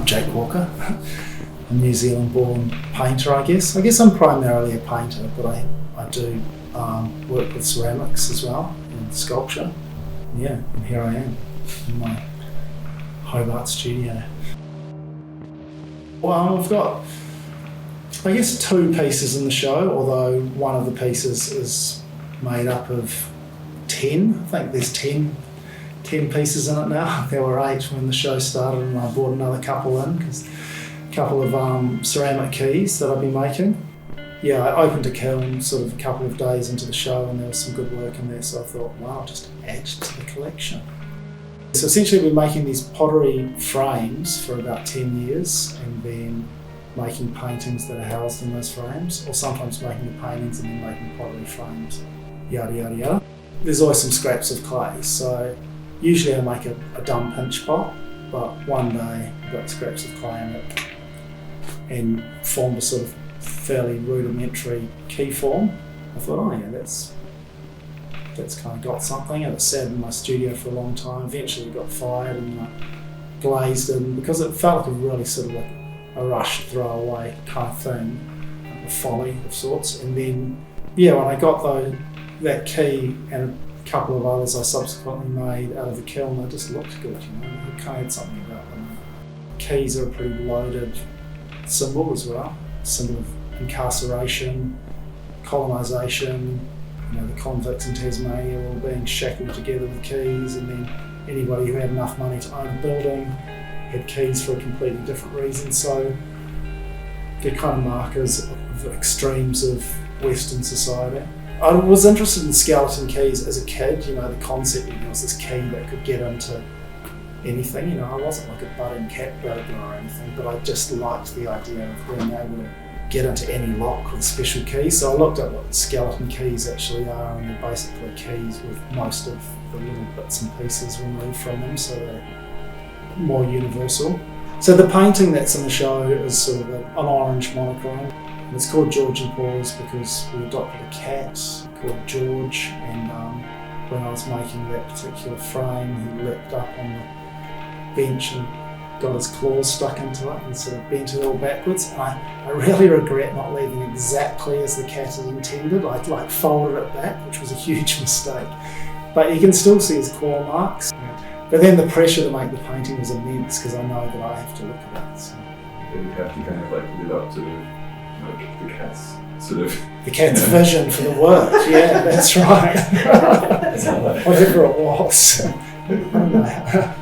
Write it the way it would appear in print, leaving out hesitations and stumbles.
I'm Jake Walker, a New Zealand-born painter, I guess. I guess I'm primarily a painter, but I do work with ceramics as well and sculpture. Yeah, and here I am in my Hobart studio. Well, I've got, I guess, 2 pieces in the show, although one of the pieces is made up of 10. I think there's 10 pieces in it now. There were 8 when the show started, and I brought another couple in, because a couple of ceramic keys that I've been making. Yeah, I opened a kiln sort of a couple of days into the show, and there was some good work in there, so I thought, wow, I'll just add to the collection. So essentially we're making these pottery frames for about 10 years, and then making paintings that are housed in those frames, or sometimes making the paintings and then making pottery frames, yada yada yada. There's always some scraps of clay, so usually I make a dumb pinch pot, but one day I got scraps of clay in it and formed a sort of fairly rudimentary key form. I thought, oh yeah, that's kind of got something, and it sat in my studio for a long time. Eventually it got fired and glazed in, because it felt like a really sort of like a rush throwaway kind of thing, a folly of sorts. And then, yeah, when I got that key and a couple of others I subsequently made out of the kiln, they just looked good, you know, it kind of had something about them. Keys are a pretty loaded symbol as well, symbol of incarceration, colonisation, you know, the convicts in Tasmania all being shackled together with keys, and then anybody who had enough money to own a building had keys for a completely different reason. So they're kind of markers of the extremes of Western society. I was interested in skeleton keys as a kid, you know, the concept that there was this key that could get into anything. You know, I wasn't like a budding cat burglar or anything, but I just liked the idea of being able to get into any lock with a special key. So I looked at what skeleton keys actually are, and they're basically keys with most of the little bits and pieces removed from them, so they're more universal. So the painting that's in the show is sort of an orange monochrome. And it's called George and Paws because we adopted a cat called George, and when I was making that particular frame, he leapt up on the bench and got his claws stuck into it and sort of bent it all backwards. And I really regret not leaving exactly as the cat had intended. I folded it back, which was a huge mistake. But you can still see his claw marks. But then the pressure to make the painting was immense, because I know that I have to look at it. So. You have to kind of like live up to the cat's sort of... The cat's vision for the work, yeah, that's right. Whatever it was. I don't know.